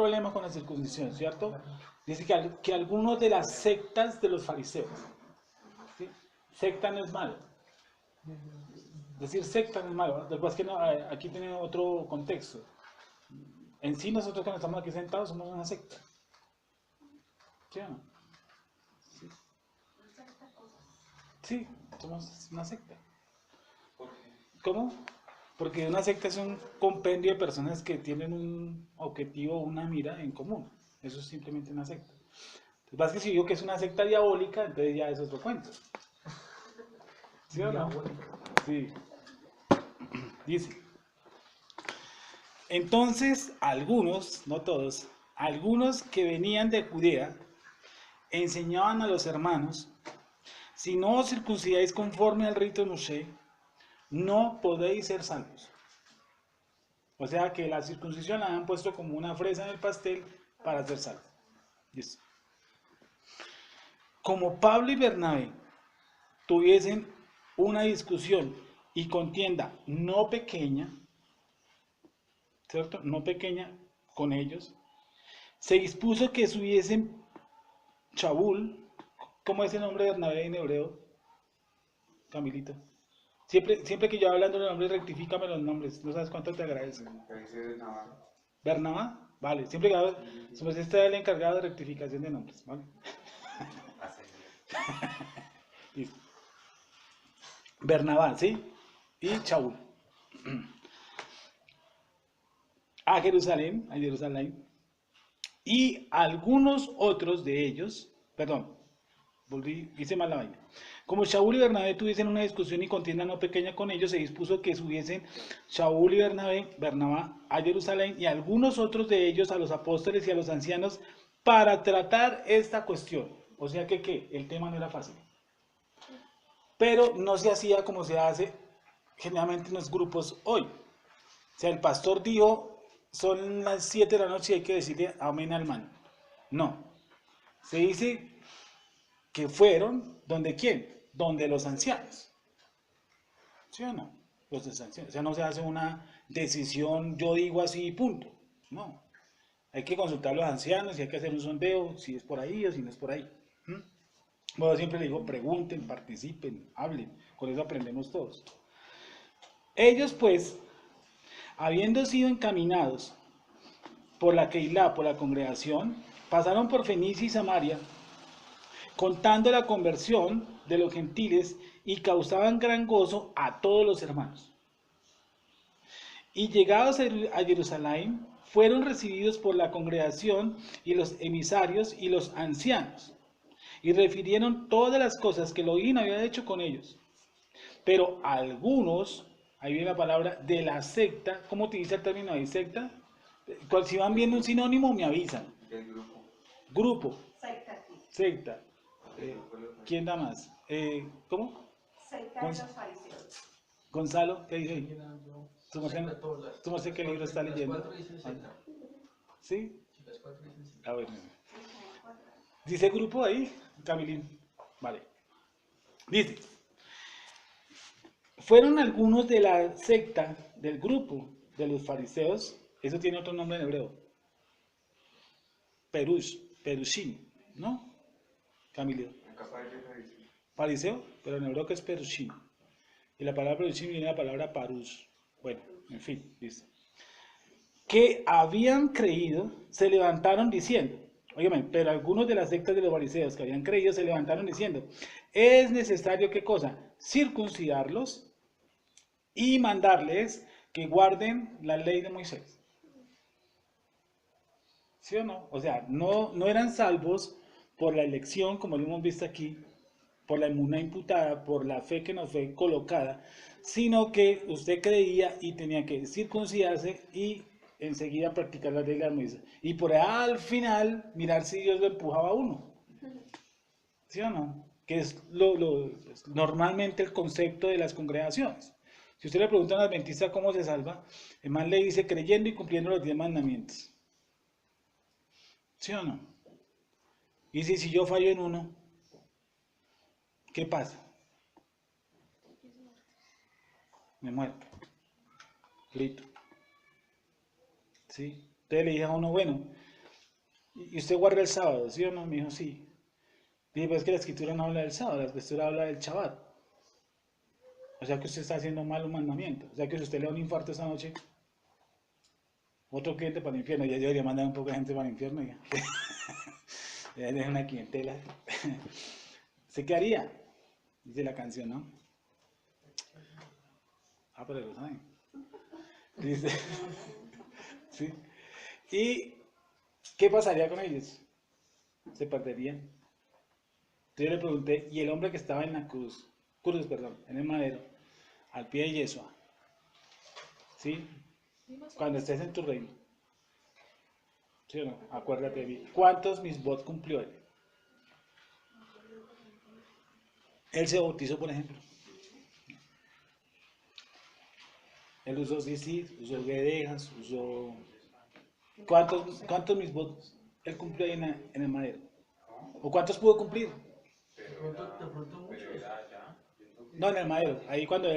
problema con la circuncisión, ¿cierto? Dice que algunos de las sectas de los fariseos, ¿sí? Secta no es malo. Decir secta no es malo. Lo que pasa es que aquí tiene otro contexto. En sí, nosotros cuando estamos aquí sentados somos una secta. ¿Sí o no? Sí, sí, somos una secta. ¿Cómo? Porque una secta es un compendio de personas que tienen un objetivo, una mira en común. Eso es simplemente una secta. Entonces, más que si digo que es una secta diabólica, entonces ya eso es otro cuento. ¿Sí o no? Sí. Dice. Entonces, algunos, no todos, algunos que venían de Judea, enseñaban a los hermanos, si no os circuncidáis conforme al rito de Moshe, no podéis ser salvos. O sea que la circuncisión la han puesto como una fresa en el pastel para ser salvos. Listo. Como Pablo y Bernabé tuviesen una discusión y contienda no pequeña, ¿cierto? No pequeña con ellos, se dispuso que subiesen Shaul. ¿Cómo es el nombre de Bernabé en hebreo? Camilito. Siempre que yo hablando de nombres, rectifícame los nombres. No sabes cuánto te agradezco. Bernabá, vale. Siempre que hablo, somos este el encargado de rectificación de nombres, ¿vale? Listo. Bernabá, ¿sí? Y Shaul. A Jerusalén, y algunos otros de ellos, perdón, hice mal la vaina. Como Shaul y Bernabé tuviesen una discusión y contienda no pequeña con ellos, se dispuso que subiesen Shaul y Bernabá a Jerusalén y algunos otros de ellos a los apóstoles y a los ancianos para tratar esta cuestión. O sea que, ¿qué? El tema no era fácil. Pero no se hacía como se hace generalmente en los grupos hoy. O sea, el pastor dijo, son las 7 de la noche y hay que decirle amén al man. No. Se dice que fueron, ¿donde quién? Donde los ancianos. ¿Sí o no? Los ancianos. O sea, no se hace una decisión, yo digo así y punto. No. Hay que consultar a los ancianos y hay que hacer un sondeo, si es por ahí o si no es por ahí. Bueno, siempre le digo, pregunten, participen, hablen. Con eso aprendemos todos. Ellos, pues, habiendo sido encaminados por la Keilah, por la congregación, pasaron por Fenicia y Samaria, contando la conversión de los gentiles y causaban gran gozo a todos los hermanos. Y llegados a Jerusalén, fueron recibidos por la congregación y los emisarios y los ancianos, y refirieron todas las cosas que Elohim había hecho con ellos. Pero algunos, ahí viene la palabra, de la secta, ¿cómo utiliza el término ahí, secta? Si van viendo un sinónimo, me avisan. Grupo. Secta. ¿Quién da más? ¿Cómo? Secta de los fariseos. Gonzalo, ¿qué dice ahí? ¿Tú no sé qué libro está leyendo? ¿Sí? A ver. ¿Dice grupo ahí? Camilín. Vale. Dice. Fueron algunos de la secta, del grupo de los fariseos, eso tiene otro nombre en hebreo, Perushim, ¿no? Camilo. Fariseo, pero en hebreo que es Perushim. Y la palabra Perushim viene de la palabra Parush. Bueno, en fin, dice. Que habían creído, se levantaron diciendo, óigame, pero algunos de las sectas de los fariseos que habían creído se levantaron diciendo, es necesario, ¿qué cosa? Circuncidarlos y mandarles que guarden la ley de Moisés. ¿Sí o no? O sea, no eran salvos por la elección, como lo hemos visto aquí, por la emuná imputada, por la fe que nos fue colocada, sino que usted creía y tenía que circuncidarse y enseguida practicar la ley de Moisés. Y por ahí al final mirar si Dios lo empujaba a uno. ¿Sí o no? Que es normalmente el concepto de las congregaciones. Si usted le pregunta a un adventista cómo se salva, el man le dice creyendo y cumpliendo los 10 mandamientos. ¿Sí o no? Y si yo fallo en uno, ¿qué pasa? Me muero. Frito. ¿Sí? Entonces le dije a uno, bueno, Y usted guarda el sábado, ¿sí o no? Me dijo, sí. Dije, pues es que la escritura no habla del sábado, la escritura habla del Shabbat. O sea que usted está haciendo mal un mandamiento. O sea que si usted le da un infarto esta noche, otro cliente para el infierno. Ya yo debería mandar un poco de gente para el infierno. Ya, ya es una clientela. ¿Se qué haría? Dice la canción, ¿no? Ah, pero lo saben. Dice, sí. ¿Y qué pasaría con ellos? Se perderían. Entonces yo le pregunté, ¿y el hombre que estaba en la cruz, perdón, en el madero, al pie de Yeshua, ¿sí? Cuando estés en tu reino, ¿sí o no? Acuérdate de mí. ¿Cuántos misbot cumplió él? Él se bautizó, por ejemplo. Él usó Sisit, usó Guedejas, usó... ¿Cuántos misbot él cumplió ahí en el madero? ¿O cuántos pudo cumplir? De pronto muchos. No, en el madero. Ahí cuando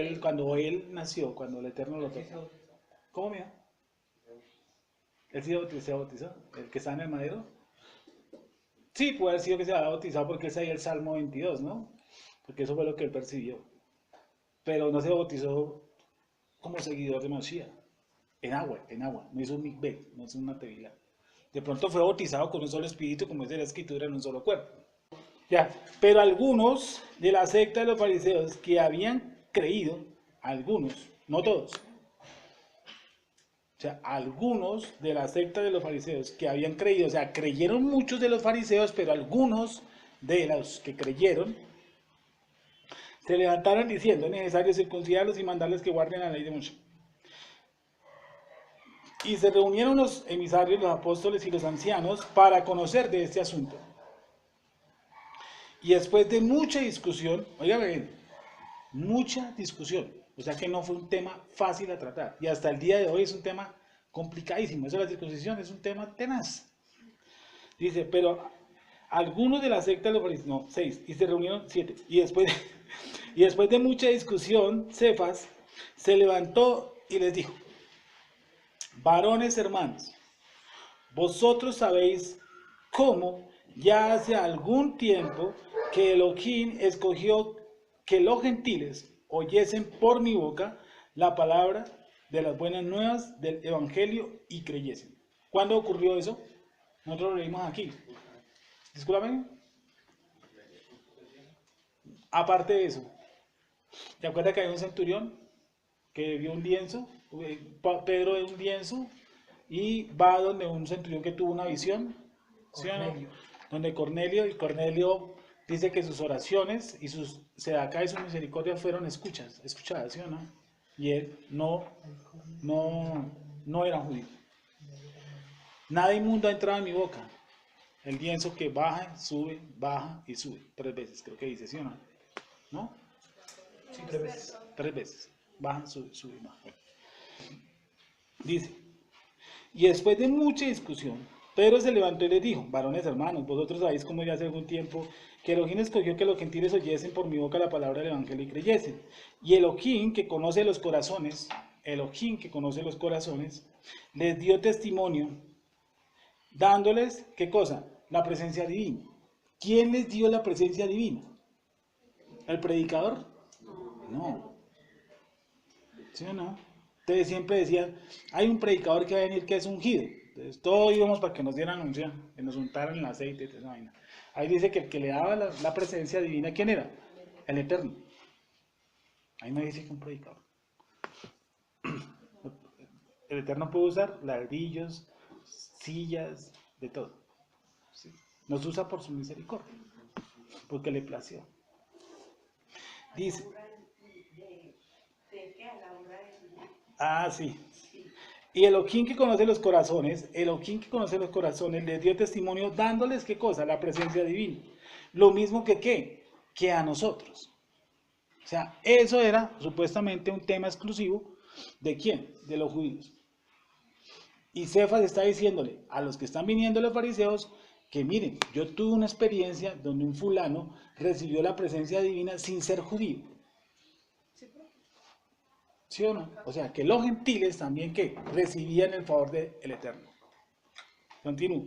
él nació, cuando el Eterno lo tocó. ¿Cómo, mira? ¿Él se bautizó? ¿El que está en el madero? Sí, puede haber sido que se haya bautizado porque es ahí el Salmo 22, ¿no? Porque eso fue lo que él percibió. Pero no se bautizó como seguidor de Mashiach. En agua. No hizo un mikveh, no hizo una tevila. De pronto fue bautizado con un solo espíritu, como dice la escritura, en un solo cuerpo. Ya, pero algunos de la secta de los fariseos que habían creído, algunos, no todos, o sea, algunos de la secta de los fariseos que habían creído, o sea, creyeron muchos de los fariseos, pero algunos de los que creyeron se levantaron diciendo, es necesario circuncidarlos y mandarles que guarden la ley de Moshe. Y se reunieron los emisarios, los apóstoles y los ancianos para conocer de este asunto. Y después de mucha discusión, oiga bien, mucha discusión, o sea que no fue un tema fácil a tratar, y hasta el día de hoy es un tema complicadísimo, eso de la circuncisión es un tema tenaz. Dice, pero algunos de la secta, no, 6, y se reunieron 7, y después de mucha discusión, Cefas se levantó y les dijo, varones hermanos, vosotros sabéis cómo ya hace algún tiempo que Elohim escogió que los gentiles oyesen por mi boca la palabra de las buenas nuevas del evangelio y creyesen. ¿Cuándo ocurrió eso? Nosotros lo leímos aquí. Discúlpame. Aparte de eso, ¿te acuerdas que hay un centurión que vio un lienzo? Pedro ve un lienzo y va donde un centurión que tuvo una visión, ¿sí o no? Donde Cornelio, y Cornelio dice que sus oraciones y sus sedacá y su misericordia fueron escuchadas, ¿sí o no? Y él no era judío. Nada inmundo ha entrado en mi boca. El lienzo que baja y sube. 3 veces, creo que dice, ¿sí o no? ¿No? Sí, 3 veces. 3 veces. Baja, sube, baja. Dice, y después de mucha discusión, Pedro se levantó y les dijo, varones hermanos, vosotros sabéis cómo ya hace algún tiempo que Elohim escogió que los gentiles oyesen por mi boca la palabra del evangelio y creyesen. Y Elohim, que conoce los corazones, les dio testimonio, dándoles, ¿qué cosa? La presencia divina. ¿Quién les dio la presencia divina? ¿El predicador? No. ¿Sí o no? Entonces siempre decían, hay un predicador que va a venir que es ungido. Entonces todos íbamos para que nos dieran unción, que nos untaran el aceite y toda esa vaina. Ahí dice que el que le daba la presencia divina, ¿quién era? El Eterno. Ahí no dice que un predicador. El Eterno puede usar ladrillos, sillas, de todo. ¿Sí? Nos usa por su misericordia, porque le plació. Dice, sí. Y Elohim que conoce los corazones, les dio testimonio dándoles, ¿qué cosa? La presencia divina. Lo mismo que ¿qué? Que a nosotros. O sea, eso era supuestamente un tema exclusivo ¿de quién? De los judíos. Y Cefas está diciéndole a los que están viniendo los fariseos que miren, yo tuve una experiencia donde un fulano recibió la presencia divina sin ser judío. ¿Sí o no? O sea, que los gentiles también que recibían el favor del Eterno. Continúo.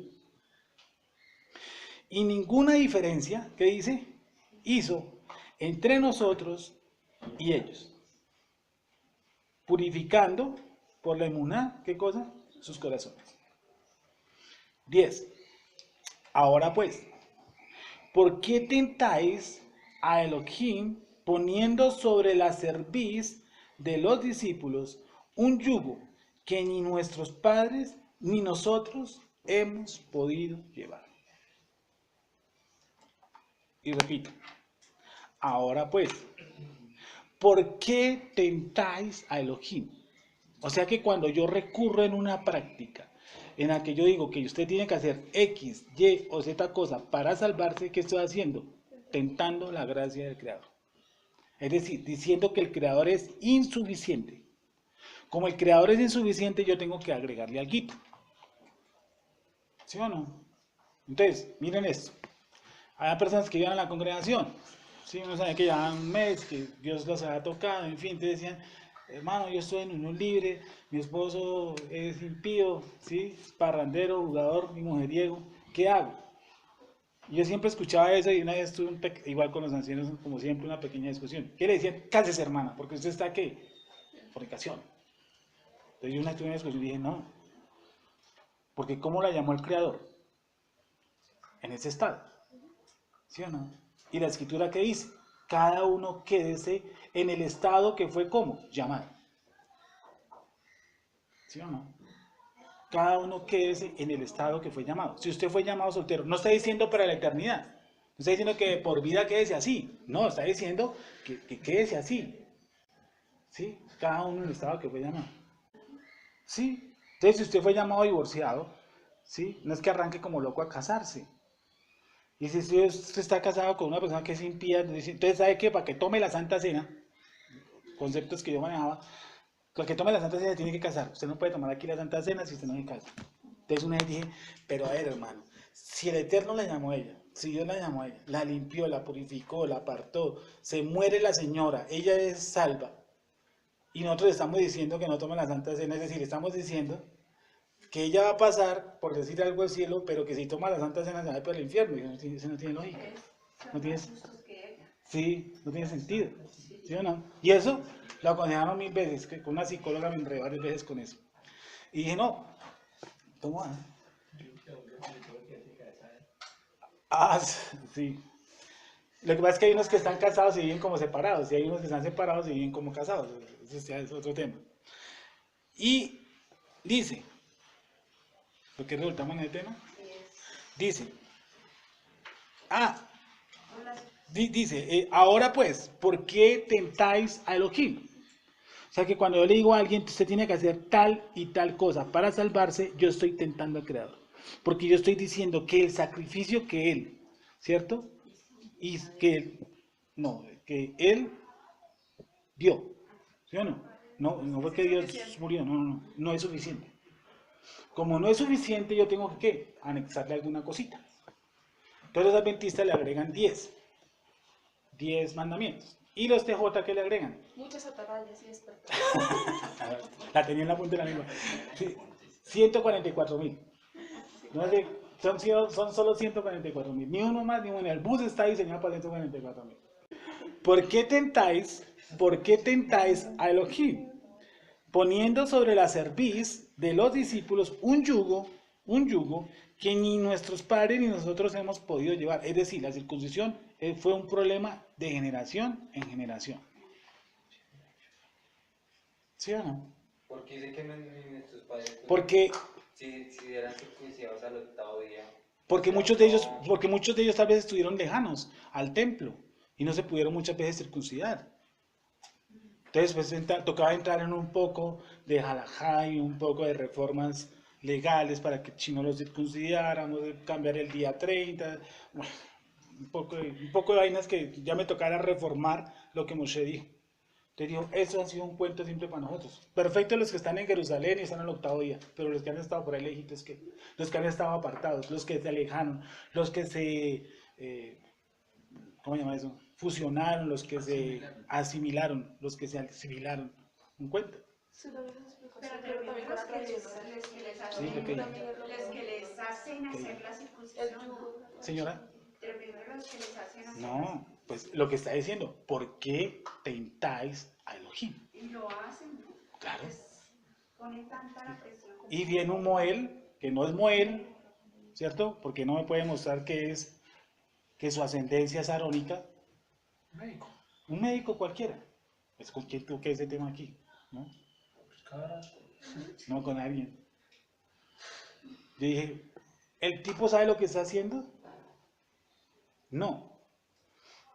y ninguna diferencia, ¿qué dice? Hizo entre nosotros y ellos, purificando por la emuná, ¿qué cosa? Sus corazones. 10. Ahora pues, ¿por qué tentáis a Elohim poniendo sobre la cerviz de los discípulos un yugo que ni nuestros padres ni nosotros hemos podido llevar? Y repito, ahora pues, ¿por qué tentáis a Elohim? O sea que cuando yo recurro en una práctica en la que yo digo que usted tiene que hacer X, Y o Z cosa para salvarse, ¿qué estoy haciendo? Tentando la gracia del Creador. Es decir, diciendo que el Creador es insuficiente. Como el Creador es insuficiente, yo tengo que agregarle algo. ¿Sí o no? Entonces, miren esto. Hay personas que llegan a la congregación, ¿sí? Uno sabe que llevan un mes, que Dios los había tocado, en fin, te decían, hermano, yo estoy en unión libre, mi esposo es impío, ¿sí? Parrandero, jugador y mujeriego, ¿qué hago? Y yo siempre escuchaba eso y una vez tuve igual con los ancianos, como siempre, una pequeña discusión. ¿Qué le decían? Cásese, hermana, porque usted está, ¿qué? Fornicación. Entonces yo tuve una discusión y dije, no, porque ¿cómo la llamó el Creador? En ese estado. ¿Sí o no? Y la escritura que dice, cada uno quédese en el estado que fue como llamado. ¿Sí o no? Cada uno quédese en el estado que fue llamado. Si usted fue llamado soltero, no está diciendo para la eternidad. No está diciendo que por vida quédese así. No, está diciendo que quédese así. ¿Sí? Cada uno en el estado que fue llamado. ¿Sí? Entonces, si usted fue llamado divorciado, ¿sí? No es que arranque como loco a casarse. Y si usted está casado con una persona que es impía, entonces ¿sabe qué? Para que tome la Santa Cena, conceptos que yo manejaba, para que tome la Santa Cena tiene que casar. Usted no puede tomar aquí la Santa Cena si usted no se casa. Entonces una vez dije, pero a ver, hermano, si el Eterno la llamó a ella, si Dios la llamó a ella, la limpió, la purificó, la apartó, se muere la señora, ella es salva, y nosotros estamos diciendo que no tome la Santa Cena, es decir, estamos diciendo que ella va a pasar, por decir algo, al cielo, pero que si toma la Santa Cena se va para el infierno. Y eso no tiene lógica. No tiene, sí, no tiene sentido. ¿Sí o no? Y eso lo aconsejaron 1000 veces, que con una psicóloga me enredé varias veces con eso. Y dije, no, toma. Ah, sí. Lo que pasa es que hay unos que están casados y viven como separados, y hay unos que están separados y viven como casados. Eso ya es otro tema. Y dice, porque resultamos en el tema, dice, dice, ahora pues, ¿por qué tentáis a Elohim? O sea que cuando yo le digo a alguien, usted tiene que hacer tal y tal cosa para salvarse, yo estoy tentando al Creador. Porque yo estoy diciendo que el sacrificio que Él, ¿cierto? Y que Él dio, ¿sí o no? No fue que Dios murió, no es suficiente. Como no es suficiente, yo tengo que, ¿qué? Anexarle alguna cosita. Entonces los adventistas le agregan 10 mandamientos. ¿Y los TJ qué le agregan? Muchas atalayas y despertar. La tenía en la punta de la lengua. Sí, 144.000. No sé, son solo 144.000. Ni uno más ni uno. El bus está diseñado para 144.000. ¿Por qué tentáis a Elohim? Poniendo sobre la cerviz de los discípulos un yugo que ni nuestros padres ni nosotros hemos podido llevar. Es decir, la circuncisión fue un problema de generación en generación. ¿Sí o no? Porque dice que nuestros padres, pues, Porque, si eran circuncidados al 8.º día. porque muchos de ellos tal vez estuvieron lejanos al templo y no se pudieron muchas veces circuncidar. Entonces, pues tocaba entrar en un poco de halajá y un poco de reformas legales para que si no los circuncidáramos, cambiar el día 30, bueno, un poco de vainas que ya me tocara reformar lo que Moshe dijo. Entonces dijo, eso ha sido un cuento simple para nosotros. Perfecto los que están en Jerusalén y están en el 8.º día, pero los que han estado por ahí lejitos, los que han estado apartados, los que se alejaron, los que se... ¿cómo se llama eso? Fusionaron, los que se asimilaron, un cuento. Sí, también nos explicó eso, Pero pero también con la tradición. les Sí, lo que que les hacen hacer la circuncisión, ¿no? Señora, Pero primero los que les hacen hacer no, pues lo que está diciendo, ¿por qué tentáis a Elohim? y lo hacen, ¿no? Claro. Les ponen tanta la presión. Y viene un Moel, que no es Moel, ¿cierto? Porque no me puede mostrar que su ascendencia es arónica. Médico. Un médico cualquiera. Es con quien toque ese tema aquí, ¿no? Pues cara. No con alguien. Yo dije, ¿el tipo sabe lo que está haciendo? No.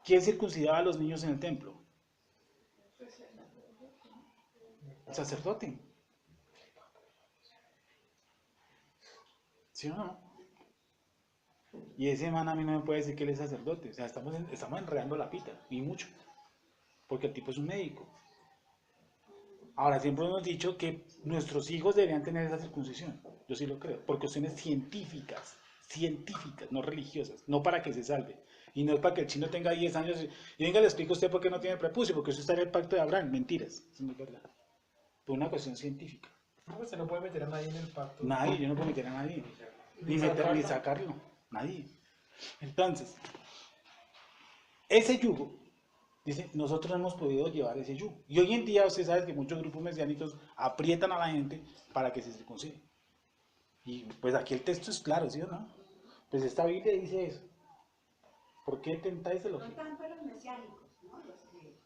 ¿Quién circuncidaba a los niños en el templo? El sacerdote. ¿Sí o no? Y ese man a mí no me puede decir que él es sacerdote. O sea, estamos enredando la pita, y mucho. Porque el tipo es un médico. Ahora, siempre hemos dicho que nuestros hijos deberían tener esa circuncisión. Yo sí lo creo. Por cuestiones científicas, no religiosas, no para que se salve. Y no es para que el chino tenga 10 años y venga, le explico a usted por qué no tiene prepucio, porque eso está en el pacto de Abraham. Mentiras, eso no es verdad. Por una cuestión científica. No, usted no puede meter a nadie en el pacto. Nadie, yo no puedo meter a nadie. Ni sacarlo. Nadie. Entonces, ese yugo, dice, nosotros no hemos podido llevar ese yugo. Y hoy en día usted sabe que muchos grupos mesiánicos aprietan a la gente para que se circuncide. Y pues aquí el texto es claro, ¿sí o no? Pues esta Biblia dice eso. ¿Por qué tentáis el No objeto? tanto los mesiánicos, ¿no? Los que...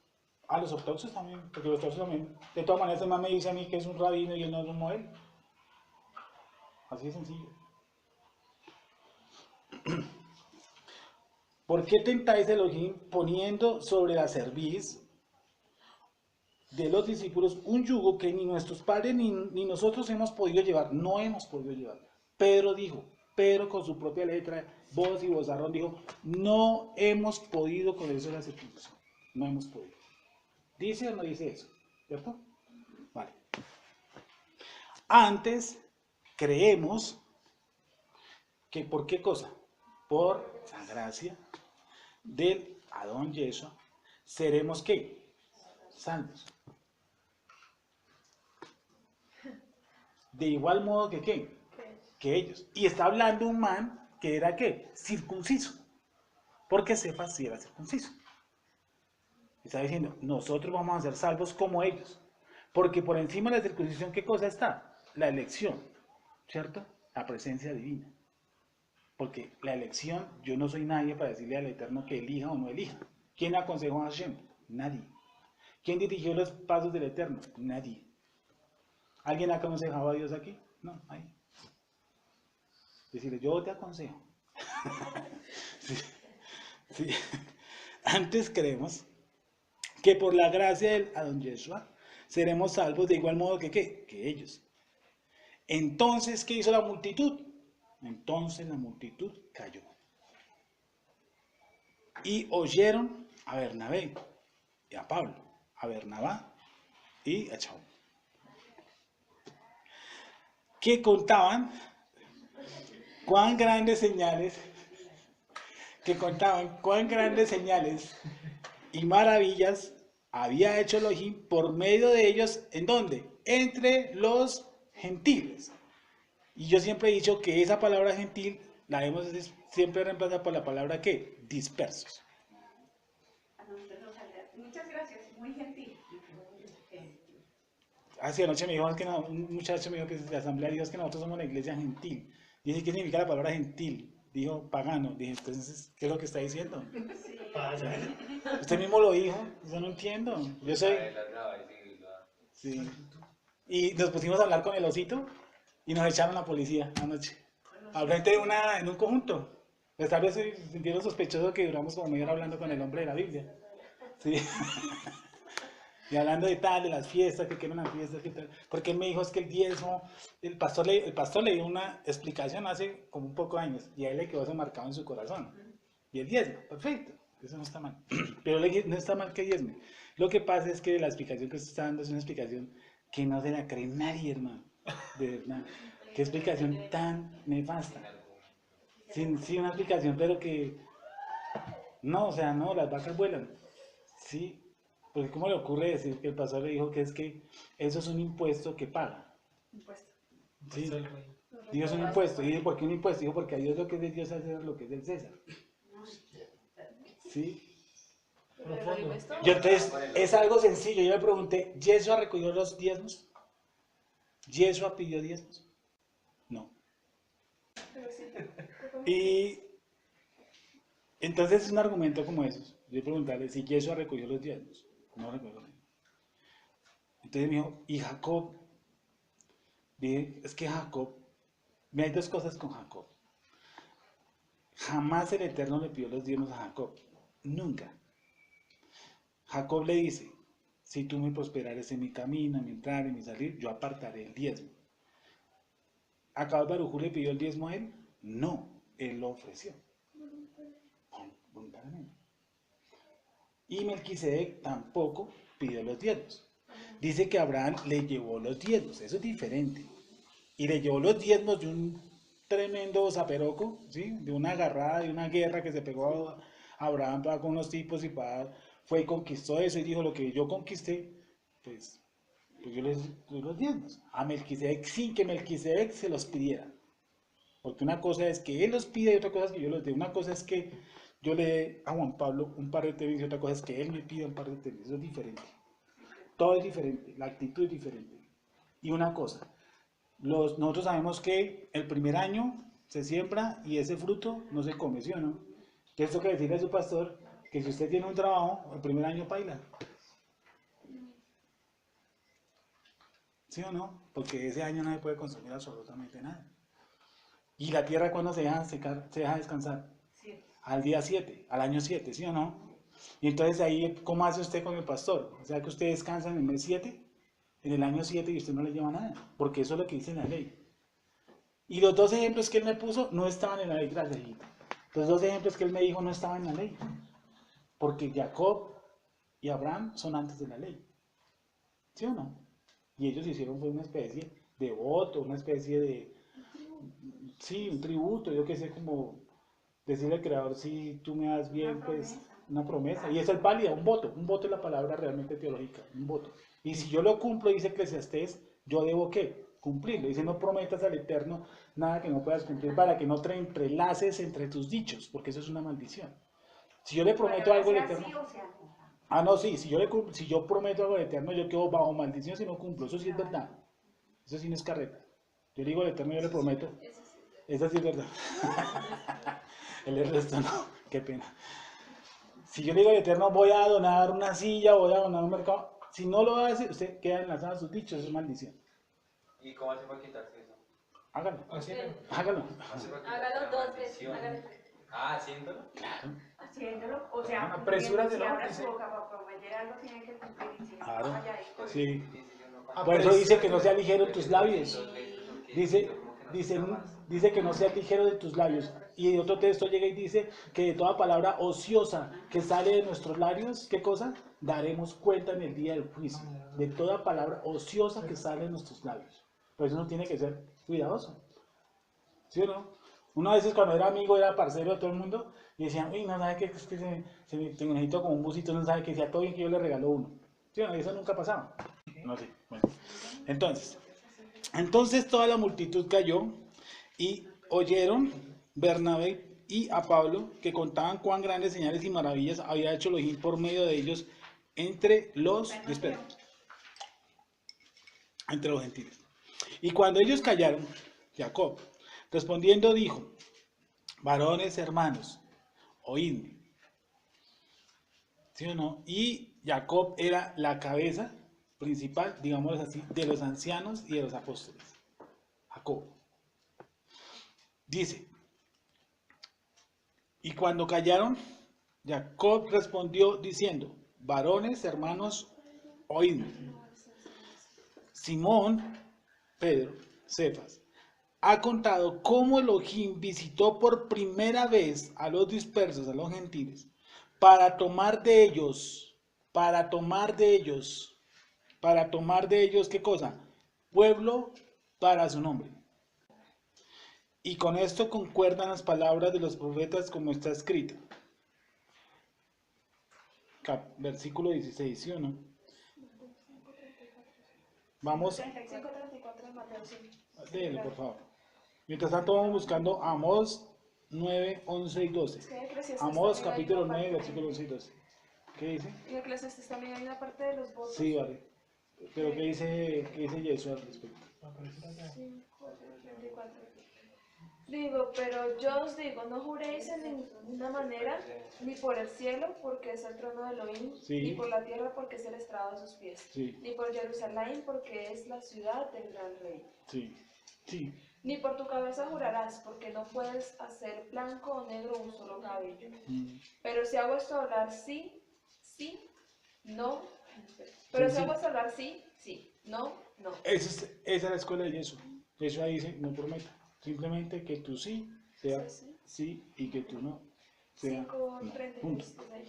A los ortodoxos también, porque los ortodoxos también. De todas maneras, el man me dice a mí que es un rabino y él no es un Moel. Así de sencillo. ¿Por qué tentáis el Elohim poniendo sobre la cerviz de los discípulos un yugo que ni nuestros padres ni nosotros hemos podido llevar? No hemos podido llevar. Pedro dijo, Pedro con su propia letra, voz y vozarrón dijo, no hemos podido con eso de la circuncisión. No hemos podido. ¿Dice o no dice eso? ¿Cierto? Vale. Antes creemos que ¿por qué cosa? Por la gracia del Adón Yeshua, seremos ¿qué? Salvos. De igual modo que ¿qué? Que ellos. Y está hablando un man que era ¿qué? Circunciso. Porque Cefas sí era circunciso. Está diciendo, nosotros vamos a ser salvos como ellos. Porque por encima de la circuncisión, ¿qué cosa está? La elección, ¿cierto? La presencia divina. Porque la elección, yo no soy nadie para decirle al Eterno que elija o no elija. ¿Quién aconsejó a Hashem? Nadie. ¿Quién dirigió los pasos del Eterno? Nadie. ¿Alguien ha aconsejado a Dios aquí? No, nadie. Decirle, yo te aconsejo. Sí, sí. Antes creemos que por la gracia del Adón Yeshua seremos salvos de igual modo que ¿qué? Que ellos. Entonces, ¿qué hizo la multitud? Entonces la multitud cayó. Y oyeron a Bernabé y a Pablo, a Bernabá y a Chau, que contaban cuán grandes señales, y maravillas había hecho Elohim por medio de ellos, ¿en dónde? Entre los gentiles. Y yo siempre he dicho que esa palabra gentil la hemos siempre reemplazada por la palabra ¿qué? Dispersos. Muchas gracias, muy gentil. Hace anoche me dijo que no, un muchacho me dijo que de la Asamblea de Dios que nosotros somos la iglesia gentil. Dice, ¿qué significa la palabra gentil? Dijo pagano. Dije, entonces, ¿qué es lo que está diciendo? Usted mismo lo dijo, yo no entiendo. Yo soy... Sí. Y nos pusimos a hablar con el osito y nos echaron a la policía anoche. Al frente en un conjunto. Pues tal vez se sintieron sospechosos que duramos como media hora hablando con el hombre de la Biblia. Sí. Y hablando de tal, de las fiestas, que quieren las fiestas, que tal. Porque él me dijo, es que el diezmo, el pastor le dio una explicación hace como un poco de años, y a él le quedó eso marcado en su corazón. Y el diezmo, perfecto, eso no está mal. Pero no está mal que diezme. Lo que pasa es que la explicación que usted está dando es una explicación que no se la cree nadie, hermano. De verdad. Qué explicación tan nefasta. Sí, una explicación, pero que... No, o sea, no, las vacas vuelan. Sí. Porque ¿cómo le ocurre decir que el pastor le dijo que es que eso es un impuesto que paga? Impuesto. Sí, Dios un impuesto. ¿Y dice, por qué un impuesto? Dijo, porque a Dios lo que es de Dios hace lo que es del César. ¿Sí? Pero lo Profundo. digo esto. Yo entonces, es algo sencillo. Yo le pregunté, ¿Yeshua recogió los diezmos? ¿Yeshua pidió diezmos? No. Pero sí. Y entonces es un argumento como esos. Yo preguntarle si Yeshua recogió los diezmos. No recogió. Entonces me dijo, ¿y Jacob? Dije, es que Jacob, me hay dos cosas con Jacob. Jamás el Eterno le pidió los diezmos a Jacob. Nunca. Jacob le dice, si tú me prosperares en mi camino, en mi entrar, en mi salir, yo apartaré el diezmo. ¿Acá Baruj Hu le pidió el diezmo a él? No, él lo ofreció. Voluntariamente. Y Melquisedec tampoco pidió los diezmos. Dice que Abraham le llevó los diezmos, eso es diferente. Y le llevó los diezmos de un tremendo zaperoco, ¿sí? De una agarrada, de una guerra que se pegó a Abraham con unos tipos y fue y conquistó eso y dijo, lo que yo conquisté, pues yo les doy los diezmos. A Melquisedec sin que Melquisedec se los pidiera. Porque una cosa es que él los pide y otra cosa es que yo los dé. Una cosa es que yo le dé a Juan Pablo un par de tenis y otra cosa es que él me pida un par de tenis. Eso es diferente. Todo es diferente, la actitud es diferente. Y una cosa, nosotros sabemos que el primer año se siembra y ese fruto no se come, ¿sí o no? Entonces toca decirle a su pastor que si usted tiene un trabajo, el primer año paila. ¿Sí o no? Porque ese año no se puede consumir absolutamente nada. ¿Y la tierra cuándo se deja secar, se deja descansar? Sí. Al día 7, al año 7, ¿sí o no? Y entonces ahí, ¿cómo hace usted con el pastor? O sea que usted descansa en el mes 7, en el año 7 y usted no le lleva nada, porque eso es lo que dice la ley. Y los dos ejemplos que él me puso no estaban en la ley, gracias, hijito. Los dos ejemplos que él me dijo no estaban en la ley, porque Jacob y Abraham son antes de la ley. ¿Sí o no? Y ellos hicieron fue una especie de voto, una especie de, sí, un tributo, yo qué sé, como decirle al creador, si tú me das bien, Una pues promesa. una promesa. Y eso es válida, un voto es la palabra realmente teológica, un voto. Y si yo lo cumplo, dice Eclesiastés, yo debo ¿qué? Cumplirlo. Dice, no prometas al Eterno nada que no puedas cumplir para que no te entrelaces entre tus dichos, porque eso es una maldición. Si yo le prometo algo al Sea Eterno, sí o sea no. ah, no, sí, si yo prometo algo al Eterno, yo quedo bajo maldición si no cumplo, eso sí es verdad. Eso sí no es carreta. Yo le digo al Eterno, yo le prometo. Eso sí es verdad. El resto no, qué pena. Si yo le digo al Eterno, voy a donar una silla, voy a donar un mercado, si no lo hace, usted queda enlazado a sus dichos, eso es maldición. ¿Y cómo hace para quitarse eso? Hágalo, Así no. hágalo. ¿Cómo hace para quitarse Hágalo la dos veces. maldición? Hágalo. Ah, haciéndolo. Haciéndolo, o sea, Apresúrate, si ¿no? abre Dice. su boca para prometer algo, tiene que cumplir. Y si no, Claro. vaya ahí, pues, Sí. Difícil uno cuando- Por eso dice que no sea ligero Pues, tus labios. dos veces, porque Dice, como que no dice, se más. dice que no sea ligero de tus labios. Y otro texto llega y dice que de toda palabra ociosa que sale de nuestros labios, ¿qué cosa? Daremos cuenta en el día del juicio. De toda palabra ociosa que sale de nuestros labios. Por eso uno tiene que ser cuidadoso. ¿Sí o no? Uno a veces cuando era amigo, era parcero de todo el mundo, y decían, uy, no sabe qué, es que te necesito como un busito, no sabe que sea todo bien que yo le regalo uno. ¿Sí o no? Y eso nunca pasaba. No sé. Bueno. Entonces toda la multitud cayó y oyeron Bernabé y a Pablo que contaban cuán grandes señales y maravillas había hecho Elohim por medio de ellos entre los gentiles. Y cuando ellos callaron, Jacob, respondiendo dijo, varones hermanos, oídme. ¿Sí o no? Y Jacob era la cabeza principal, digámoslo así, de los ancianos y de los apóstoles. Jacob. Dice, y cuando callaron, Jacob respondió diciendo, varones, hermanos, oídme. Simón, Pedro, Cefas, ha contado cómo Elohim visitó por primera vez a los dispersos, a los gentiles, para tomar de ellos, ¿qué cosa? Pueblo para su nombre. Y con esto concuerdan las palabras de los profetas como está escrito. Versículo 16, ¿sí o no? Vamos, 35-34 de Mateo, sí. léelo por favor. Mientras tanto vamos buscando Amós 9, 11 y 12. Es que en Eclesiastes Amós también hay capítulo una 9, parte- versículo 11 y 12. ¿Qué dice? En Eclesiastes también hay una parte de los votos. Sí, vale. Pero qué dice Jesús al respecto? Aparece allá. 5:34. Digo, pero yo os digo, no juréis en ninguna manera, ni por el cielo, porque es el trono de Elohim, Sí. ni por la tierra, porque es el estrado de sus pies, Sí, ni por Jerusalén, porque es la ciudad del gran rey. sí, sí. Ni por tu cabeza jurarás, porque no puedes hacer blanco o negro un solo cabello. Mm. Pero si hago esto hablar sí, sí, no. Pero Sí, si sí. hago esto hablar sí, sí, no, no. Esa es la escuela de Jesús. Jesús ahí dice, no prometa. Simplemente que tu sí sea Sí, sí. sí y que tu no sea no. 5:33. Punto. desde ahí.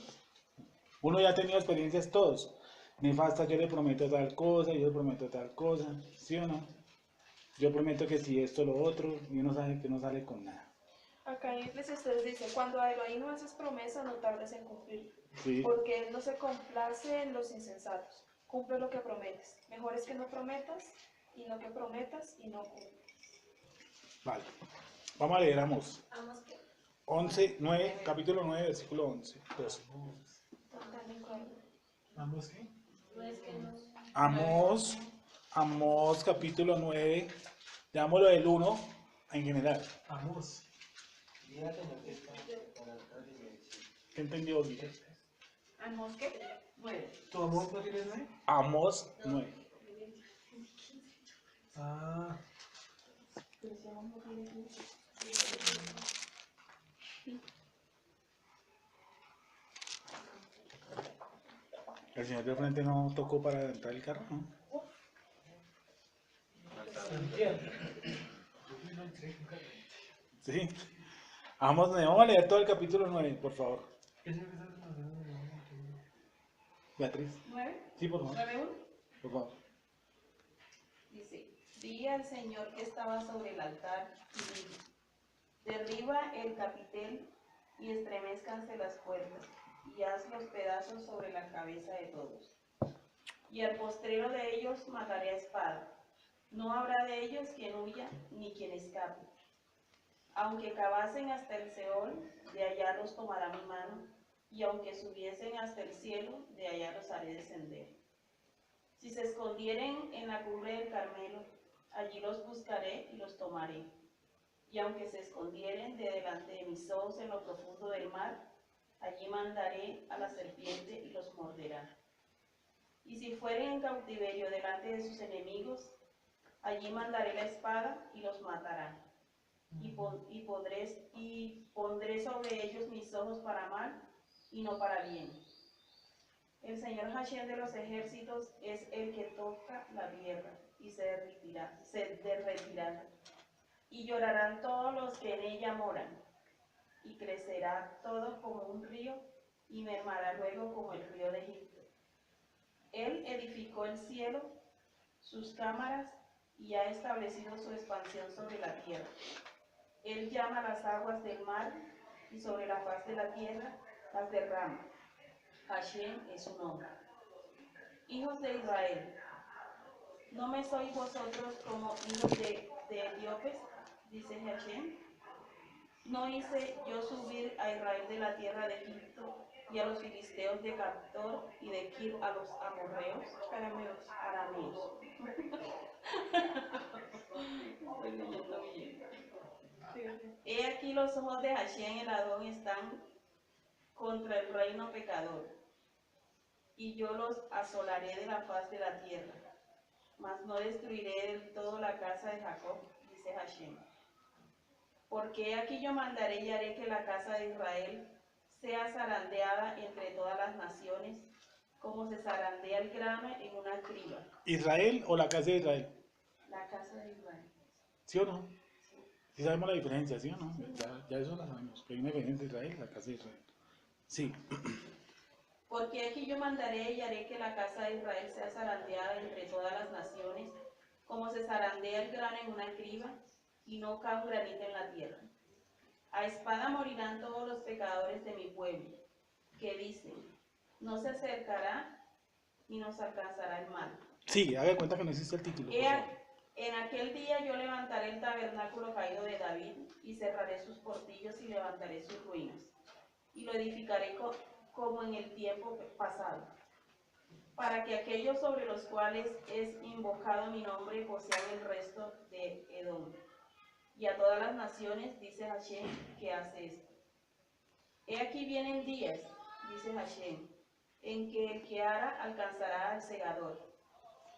Uno ya ha tenido experiencias todos. Nefasta, yo le prometo tal cosa, yo le prometo tal cosa, ¿sí o no? Yo prometo que si esto, lo otro, y uno sabe que no sale con nada. Acá en Eclesiastes dice, cuando a Elohim no haces promesa, no tardes en cumplir, Sí, porque Él no se complace en los insensatos. Cumple lo que prometes. Mejor es que no prometas y no que prometas y no cumplas. vale. Vamos a leer Amós. Vamos que 11, 9, capítulo 9, versículo 11. 12. ¿Ambos qué? Amós, capítulo 9, llamémoslo del 1 en general. Ambos. ¿Qué entendió, Guille? ¿Amos qué? 9. ¿Tu amor no tienes nueve? Amós 9. Ah, El señor de frente no tocó para entrar el carro, ¿no? entiendo. Sí. Amós 9. Vamos a leer todo el capítulo 9, por favor. ¿Qué es lo que estás haciendo? Beatriz. 9. Sí, por favor. 9.1. Por favor. Dice, di al Señor que estaba sobre el altar y dile, derriba el capitel y estremezcanse las puertas y haz los pedazos sobre la cabeza de todos. Y al postrero de ellos mataré a espada. No habrá de ellos quien huya ni quien escape. Aunque cavasen hasta el Seol, de allá los tomará mi mano, y aunque subiesen hasta el cielo, de allá los haré descender. Si se escondieren en la cumbre del Carmelo, allí los buscaré y los tomaré. Y aunque se escondieren de delante de mis ojos en lo profundo del mar, allí mandaré a la serpiente y los morderá. Y si fueren en cautiverio delante de sus enemigos, allí mandaré la espada y los matará. Y pondré sobre ellos mis ojos para mal y no para bien. El Señor Hashem de los ejércitos es el que toca la tierra y se derretirá. Y llorarán todos los que en ella moran, y crecerá todo como un río, y mermará luego como el río de Egipto. Él edificó el cielo, sus cámaras, y ha establecido su expansión sobre la tierra. Él llama las aguas del mar, y sobre la faz de la tierra las derrama. Hashem es su nombre. Hijos de Israel, ¿no me sois vosotros como hijos de etíopes? Dice Hashem. ¿No hice yo subir a Israel de la tierra de Egipto y a los filisteos de Captor y de Kir a los amorreos? Arameos. Estoy leyendo bien. He aquí los ojos de Hashem el Adón están contra el reino pecador, y yo los asolaré de la faz de la tierra, mas no destruiré del todo la casa de Jacob, dice Hashem. Porque aquí yo mandaré y haré que la casa de Israel sea zarandeada entre todas las naciones, como se zarandea el grano en una criba. ¿Israel o la casa de Israel? La casa de Israel. ¿Sí o no? Sí sabemos la diferencia, ¿sí o no? Ya eso la sabemos. Que hay una diferencia entre Israel y la casa de Israel. Sí. Porque aquí yo mandaré y haré que la casa de Israel sea zarandeada entre todas las naciones, como se zarandea el grano en una criba, y no cae un granito en la tierra. A espada morirán todos los pecadores de mi pueblo, que dicen, no se acercará ni nos alcanzará el mal. Sí, haga de cuenta que no existe el título. Por favor. En aquel día yo levantaré el tabernáculo caído de David y cerraré sus portillos y levantaré sus ruinas y lo edificaré como en el tiempo pasado, para que aquellos sobre los cuales es invocado mi nombre posean el resto de Edom. Y a todas las naciones, dice Hashem, que hace esto. He aquí vienen días, dice Hashem, en que el que ara alcanzará al segador,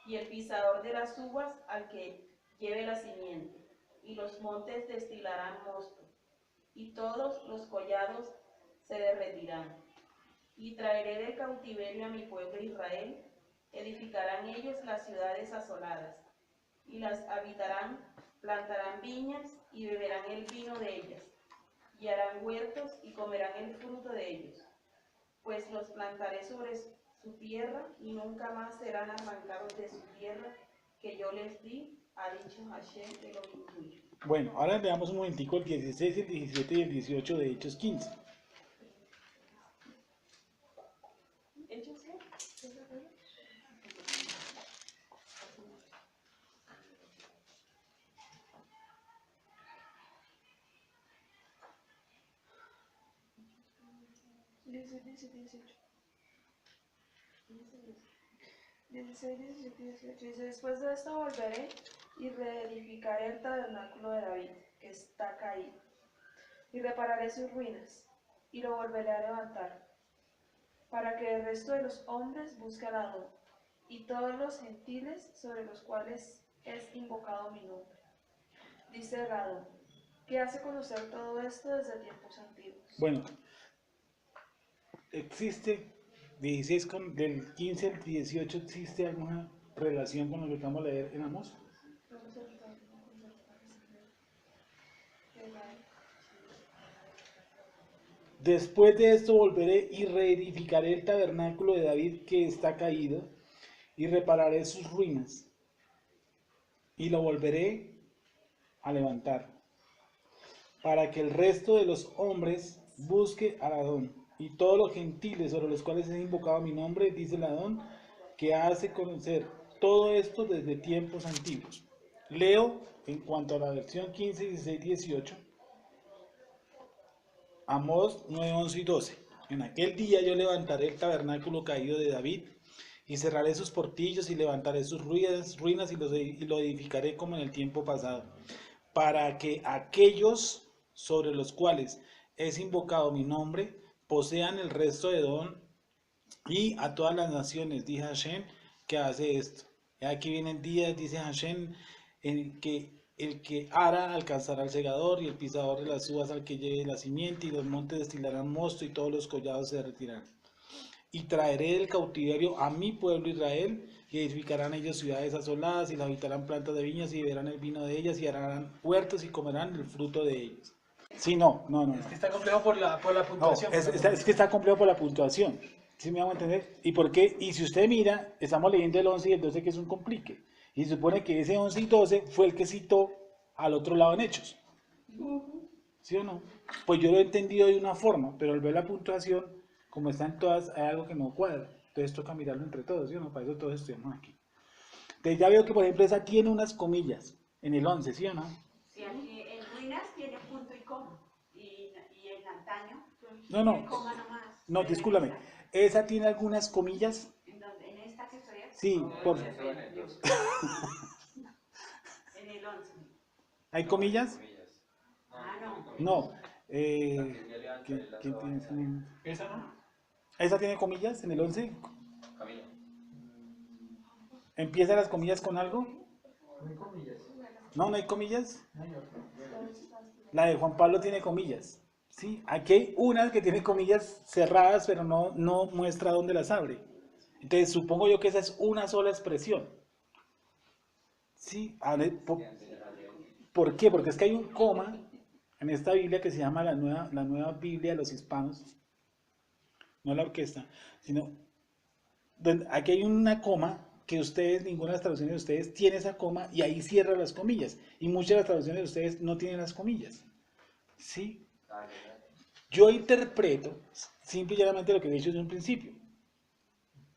y el pisador de las uvas al que lleve la simiente, y los montes destilarán mosto, y todos los collados se derretirán. Y traeré del cautiverio a mi pueblo Israel, edificarán ellos las ciudades asoladas, y las habitarán, plantarán viñas y beberán el vino de ellas, y harán huertos y comerán el fruto de ellos, pues los plantaré sobre su tierra y nunca más serán arrancados de su tierra que yo les di, ha dicho Hashem de lo tuyo. Bueno, ahora leamos un momentico el 16, el 17 y el 18 de Hechos 15. ¿Hechos qué? 16, 18. 16, 17, 18. Dice, después de esto volveré y reedificaré el tabernáculo de David, que está caído, y repararé sus ruinas, y lo volveré a levantar, para que el resto de los hombres busque a Adón, y todos los gentiles sobre los cuales es invocado mi nombre. Dice Adón, que hace conocer todo esto desde tiempos antiguos. Bueno, existe 16 del 15 al 18, ¿existe alguna relación con lo que acabamos de leer en Amós? Después de esto volveré y reedificaré el tabernáculo de David que está caído y repararé sus ruinas y lo volveré a levantar para que el resto de los hombres busque a Adón y todos los gentiles sobre los cuales es invocado mi nombre, dice el Adón, que hace conocer todo esto desde tiempos antiguos. Leo en cuanto a la versión 15, 16, 18. Amós 9, 11 y 12. En aquel día yo levantaré el tabernáculo caído de David y cerraré sus portillos y levantaré sus ruinas y lo edificaré como en el tiempo pasado, para que aquellos sobre los cuales es invocado mi nombre posean el resto de Edom y a todas las naciones, dice Hashem, que hace esto. Y aquí vienen días, dice Hashem, en que el que ara alcanzará al segador y el pisador de las uvas al que lleve la simiente y los montes destilarán mosto y todos los collados se derretirán. Y traeré del cautiverio a mi pueblo Israel y edificarán ellos ciudades asoladas y las habitarán plantas de viñas y beberán el vino de ellas y harán huertos y comerán el fruto de ellos. Sí, no. Es que está complejo por la No, puntuación. es que está complejo por la puntuación. ¿Sí me hago entender? ¿Y por qué? Y si usted mira, estamos leyendo el 11 y el 12 que es un complique. Y se supone que ese 11 y 12 fue el que citó al otro lado en Hechos. ¿Sí o no? Pues yo lo he entendido de una forma, pero al ver la puntuación, como están todas, hay algo que no cuadra. Entonces toca mirarlo entre todos, ¿sí o no? Para eso todos estudiamos aquí. Entonces ya veo que, por ejemplo, esa tiene unas comillas en el 11, ¿sí o no? Sí, aquí en ruinas tiene punto y coma. Y en antaño No. tiene coma nomás. No, discúlpame. Esa tiene algunas comillas. ¿En dónde? ¿En esta que estoy aquí? Sí, por... En el 11. ¿Hay comillas? Ah, no. No. ¿Quién tiene? ¿Esa no? ¿Esa tiene comillas en el 11? Camilo. ¿Empieza las comillas con algo? No hay comillas. No, no hay comillas. No hay otra. La de Juan Pablo tiene comillas. Sí, aquí hay una que tiene comillas cerradas, pero no muestra dónde las abre. Entonces supongo yo que esa es una sola expresión. Sí, a ver, ¿por qué? Porque es que hay un coma en esta Biblia que se llama la nueva Biblia de los hispanos, no la orquesta, sino aquí hay una coma que ustedes, ninguna de las traducciones de ustedes tiene esa coma y ahí cierra las comillas. Y muchas de las traducciones de ustedes no tienen las comillas. ¿Sí? Yo interpreto simple y llanamente lo que he dicho desde un principio.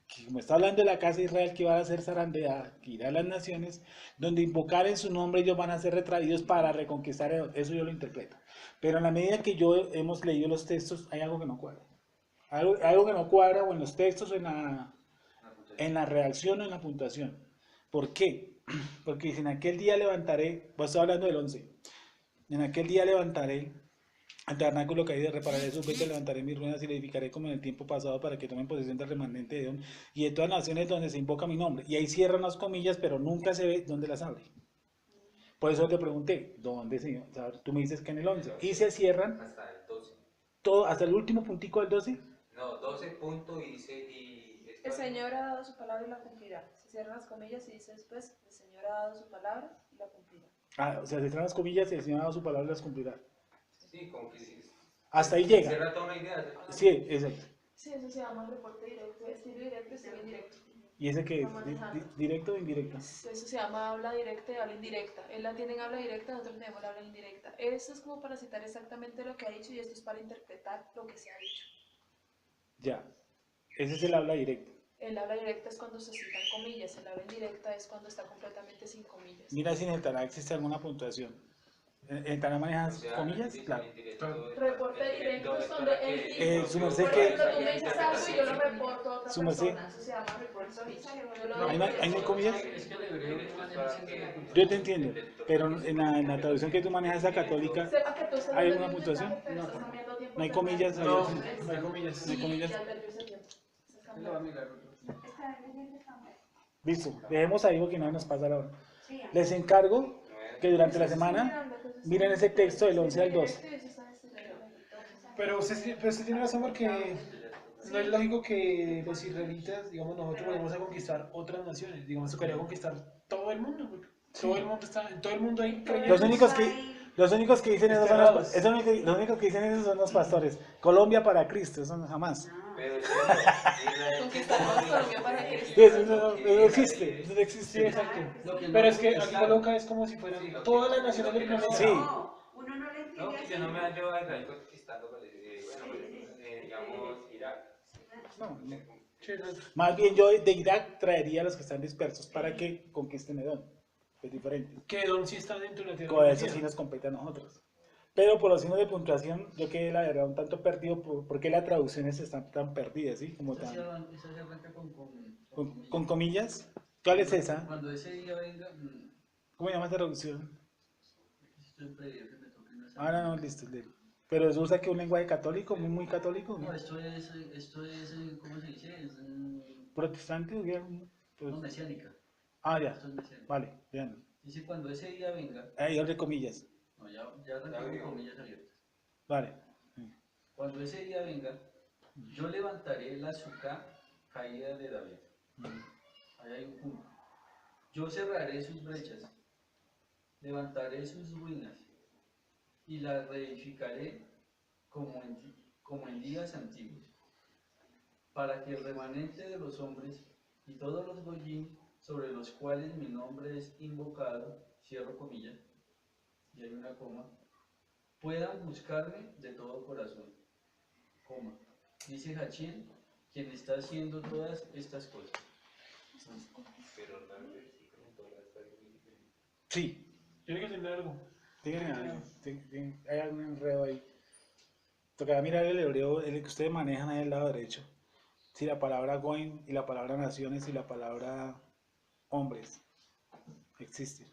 Que que como está hablando de la casa de Israel que va a ser zarandeada, que irá a las naciones, donde invocar en su nombre ellos van a ser retraídos para reconquistar, eso yo lo interpreto. Pero en la medida que yo hemos leído los textos, hay algo que no cuadra. Algo que no cuadra o en los textos o en la redacción o en la puntuación. ¿Por qué? Porque dice, en aquel día levantaré, pues estoy hablando del 11, en aquel día levantaré al tabernáculo caído, repararé sus vete, levantaré mis ruinas y le edificaré como en el tiempo pasado para que tomen posesión del remanente de Edom y de todas las naciones donde se invoca mi nombre. Y ahí cierran las comillas, pero nunca se ve dónde las abre. Por eso te pregunté, ¿dónde se? O sea, tú me dices que en el 11. Y se cierran Hasta el 12. todo, hasta el último puntico del 12. No, 12 punto y dice. El Señor ha dado su palabra y la cumplirá. Se cierran las comillas y dice después, el Señor ha dado su palabra y la cumplirá. Ah, o sea, se cierran las comillas y el Señor ha dado su palabra y las cumplirá. Sí, como que sí. Hasta ahí llega. Cierra toda una idea. Sí, exacto. Sí, eso se llama reporte directo, estilo directo, estilo indirecto. ¿Y ese qué es? Está manejando. ¿Directo o indirecto? Eso se llama habla directa y habla indirecta. Él la tiene en habla directa, nosotros tenemos la habla indirecta. Esto es como para citar exactamente lo que ha dicho y esto es para interpretar lo que se ha dicho. Ya. Ese es el habla directo. El habla directa es cuando se citan comillas, el habla indirecta es cuando está completamente sin comillas. Mira si en el Tanakh existe alguna puntuación. ¿En el Tanakh manejas O sea, comillas? dice Claro. Reporte directo es donde él dijo, su merced por que- ejemplo, tú me dices algo y yo lo reporto a otra Su merced- persona, eso se llama reporte dicho. Yo lo ¿Ahí no hay digo. comillas? Es que el hebreo maneja siempre la puntuación. Yo te entiendo, pero en la traducción que tú manejas, la católica, Sepa que tú estás ¿hay dando alguna un puntuación? mensaje, pero No. estás cambiando tiempo No hay de comillas, tiempo. No, no hay comillas. No hay comillas. Y ya perdió ese tiempo. Estás Él lo va a cambiando. mirar. Está leyendo Samuel. Listo, dejemos ahí porque no nos pasa la hora. Sí, Les encargo que durante la semana miren ese texto del 11 al 12. Pero usted tiene razón porque no es lógico que los israelitas, digamos, nosotros vayamos a conquistar otras naciones. Digamos, tocaría conquistar todo el mundo. Porque todo el mundo está, en todo el mundo hay creyentes. Los únicos que dicen eso son los, Desterrados. los únicos que dicen eso son los pastores. Colombia para Cristo, eso no, jamás. Pero Conquistamos Colombia para que Sí, eso no existe, eso no Sí, existe. exacto. Lo que no Pero es que aquí conquistaron. coloca es como si fueran todas las naciones del planeta. Sí. No, uno no le entiende No, que así. yo no me hallo a Israel conquistando, pues, digamos, Irak. No, no. Sí, exacto. Más bien yo de Irak traería a los que están dispersos para que conquisten Edom. Es diferente. Que Edom sí está dentro de la tierra. Con eso prometida. sí nos compete a nosotros. Pero por los signos de puntuación, yo quedé la verdad un tanto perdido porque las traducciones están tan perdidas, ¿sí? Como Esa tan, se arranca con comillas. ¿Cuál es esa? Cuando ese día venga, ¿Cómo llama esa traducción? estoy en pedido que me toque una Ah, no, listo. Pero eso usa que un lenguaje católico, muy, muy católico, ¿no? No, esto es, ¿cómo se dice? Es ¿Protestante o qué? Pues- no, mesiánica. Ah, ya. Esto es mesiánica. Vale, vean. Dice, cuando ese día venga, Ahí abre comillas. no, ya arrancamos con comillas abiertas. Vale. Cuando ese día venga, yo levantaré la azúcar caída de David. Ahí hay un punto. Yo cerraré sus brechas, levantaré sus ruinas y las reedificaré como en días antiguos, para que el remanente de los hombres y todos los goyim sobre los cuales mi nombre es invocado, cierro comillas, y hay una coma, puedan buscarme de todo corazón, coma, dice Hachil, quien está haciendo todas estas cosas. Sí. Tiene que tener algo. Tiene algo. Hay algún enredo ahí. Tocará mirar el hebreo, el que ustedes manejan ahí al lado derecho. Si la palabra goim y la palabra naciones y la palabra hombres existen.